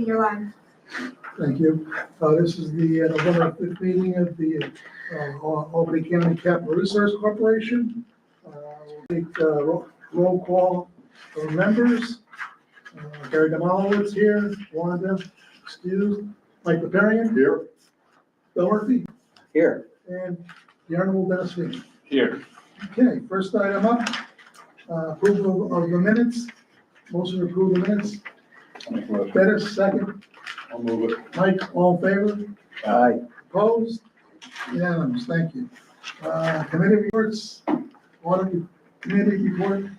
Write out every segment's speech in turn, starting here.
You're live. Thank you. This is the November 5th meeting of the Albany County Capital Resource Corporation. We'll take roll call for members. Gary Demolowitz here, Wanda excused, Mike Leparian Here. Bill Murphy Here. and the Honorable Dennis Fink. Here. Okay, first item up, approval of the minutes. Motion to approve the minutes. Dennis, second. I'll move it. Mike, all in favor? Aye. Opposed? Unanimous, thank you. Committee reports, audit committee report.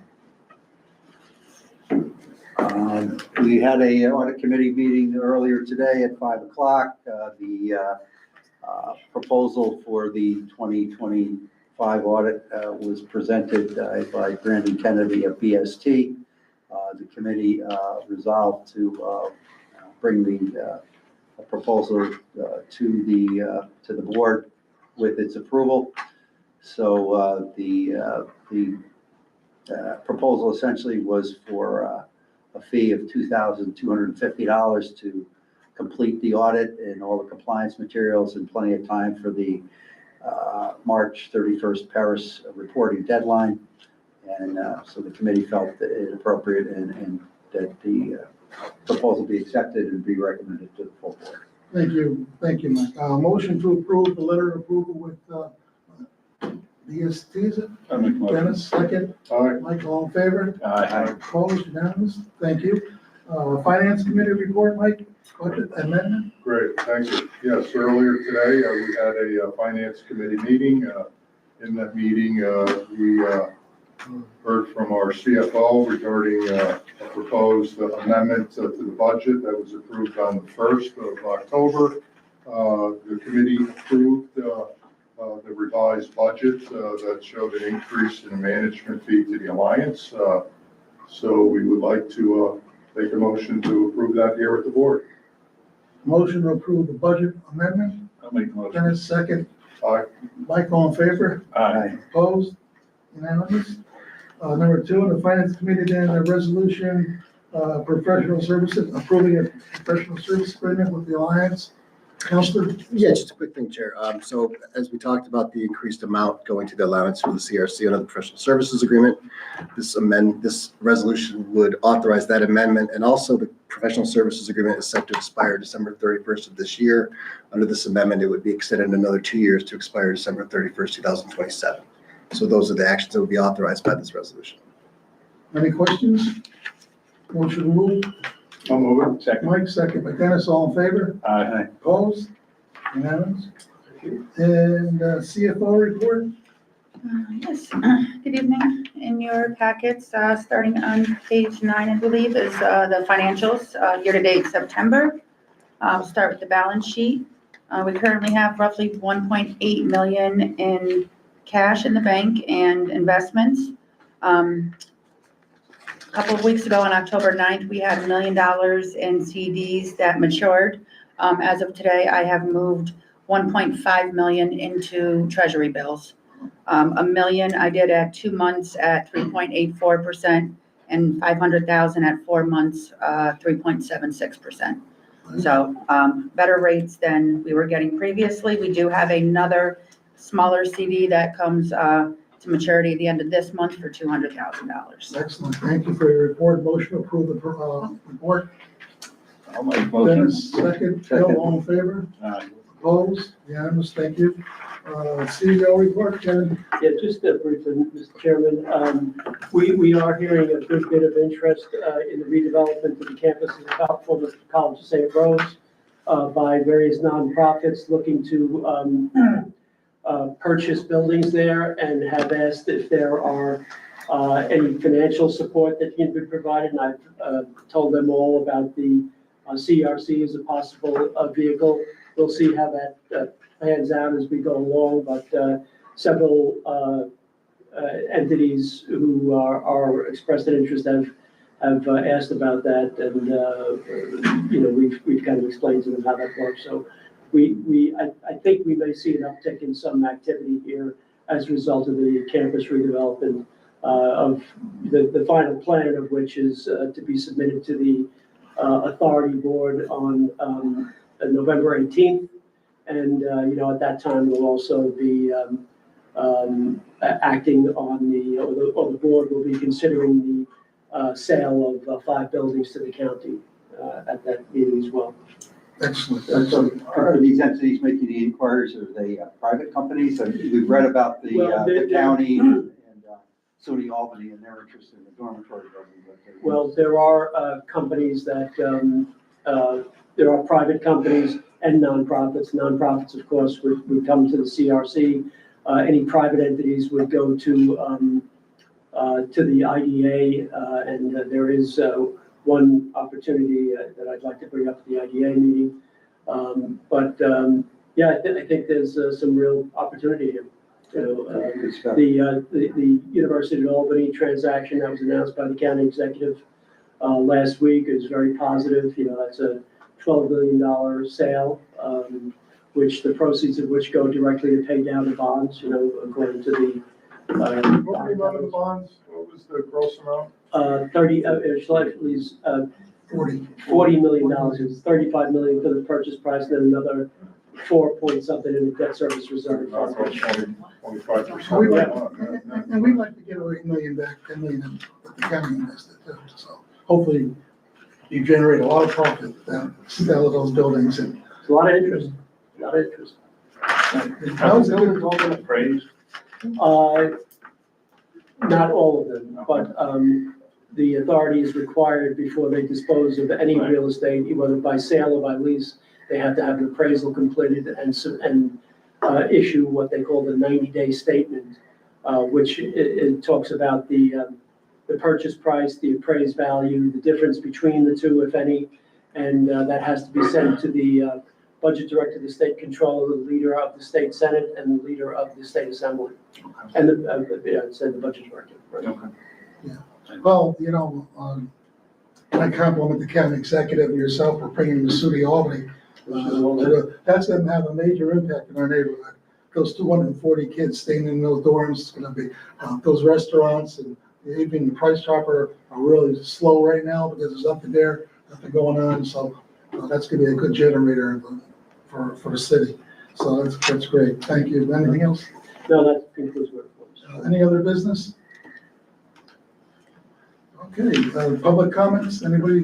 We had a audit committee meeting earlier today at 5 o'clock. The proposal for the 2025 audit was presented by Brandon Kennedy of BST. The committee resolved to bring the proposal to the board with its approval. So the proposal essentially was for a fee of $2,250 to complete the audit and all the compliance materials and plenty of time for the March 31st Paris reporting deadline. And so the committee felt that it appropriate and that the proposal be accepted and be recommended to the full board. Thank you, Mike. Motion to approve the letter of approval with BST, is it? I'll make a motion. Dennis, second. All right. Mike, all in favor? Aye. Opposed, unanimous, thank you. Finance committee report, Mike, budget amendment. Great, thank you. Yes, earlier today, we had a finance committee meeting. In that meeting, we heard from our CFO regarding a proposed amendment to the budget that was approved on the 1st of October. The committee approved the revised budget that showed an increase in the management fee to the Alliance. So we would like to make a motion to approve that here at the board. Motion to approve the budget amendment. I'll make a motion. Dennis, second. Aye. Mike, all in favor? Aye. Opposed? Unanimous. Number 2, in the finance committee, then a resolution, professional services, approving a professional service agreement with the Alliance. Counselor? Yeah, just a quick thing, Chair. So as we talked about the increased amount going to the allowance for the CRC under the professional services agreement, this resolution would authorize that amendment, and also the professional services agreement is set to expire December 31st of this year. Under this amendment, it would be extended another 2 years to expire December 31st, 2027. So those are the actions that would be authorized by this resolution. Any questions? Motion to move. I'll move it. Second. Mike, second. By Dennis, all in favor? Aye. Opposed? Unanimous. And CFO report? Yes, good evening. In your packets, starting on page 9, I believe, is the financials, year-to-date September. I'll start with the balance sheet. We currently have roughly $1.8 million in cash in the bank and investments. A couple of weeks ago on October 9th, we had $1 million in CDs that matured. As of today, I have moved $1.5 million into treasury bills. $1 million I did at 2 months at 3.84% and $500,000 at 4 months, 3.76%. So better rates than we were getting previously. We do have another smaller CD that comes to maturity at the end of this month for $200,000. Excellent. Thank you for your report. Motion to approve the report. I'll make a motion. Dennis, second. Bill, all in favor? Aye. Opposed? Unanimous. Thank you. CEO report, Ken. Yeah, just briefly, Mr. Chairman, we are hearing a good bit of interest in the redevelopment of the campus of the College of St. Rose by various nonprofits looking to purchase buildings there, and have asked if there are any financial support that can be provided. And I've told them all about the CRC as a possible vehicle. We'll see how that pans out as we go along, but several entities who are expressed an interest have asked about that, and we've kind of explained to them how that works. So I think we may see an uptick in some activity here as a result of the campus redevelopment of the final plan of which is to be submitted to the Authority Board on November 18th. And, at that time, we'll also be acting on or the board will be considering the sale of 5 buildings to the county at that meeting as well. Excellent, So excellent. are these entities making the inquiries, are they private companies? We've read about Well, the county and SUNY Albany and their interest in the dormitory building. Well, there are companies that, there are private companies and nonprofits. Nonprofits, of course, would come to the CRC. Any private entities would go to the IDA, and there is one opportunity that I'd like to bring up at the IDA meeting. Yeah, I think there's some real opportunity here. Good stuff. The University of Albany transaction that was announced by the county executive last week is very positive. That's a $12 billion sale, which the proceeds of which go directly to pay down the bonds, according to the. What were the amount of the bonds? What was the gross amount? 30, it's likely, 40 million dollars. It's 35 million for the purchase price, then another 4 point something in the debt service reserve. Not about 25%. We like, and we'd like to get our 8 million back, 10 million that the county invested too. So hopefully you generate a lot of profit out of those buildings. And It's a lot of interest, a lot of interest. how's the buildings all been appraised? Not all of them, but the authority is required before they dispose of any real estate, whether by sale or by lease, they have to have an appraisal completed and issue what they call the 90-day statement, which it talks about the purchase price, the appraised value, the difference between the two, if any, and that has to be sent to the budget director, the state controller, the leader of the state senate, and the leader of the state assembly, and the budget director. Right? Well, I compliment the county executive and yourself for bringing the SUNY Albany. That's going to have a major impact in our neighborhood. Those 240 kids staying in those dorms, it's going to be, those restaurants and even the Price Chopper are really slow right now because there's nothing there, nothing going on. So that's going to be a good generator for the city. So that's great. Thank you. Anything else? No, that concludes my report. Any other business? Okay, public comments? Anybody?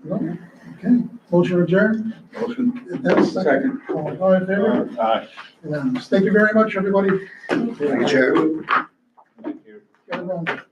No? Okay, motion adjourned? Motion. Dennis, Second. All in favor? Aye. Unanimous. Thank you very much, everybody. Thank you, Chair. Thank you. Get it done.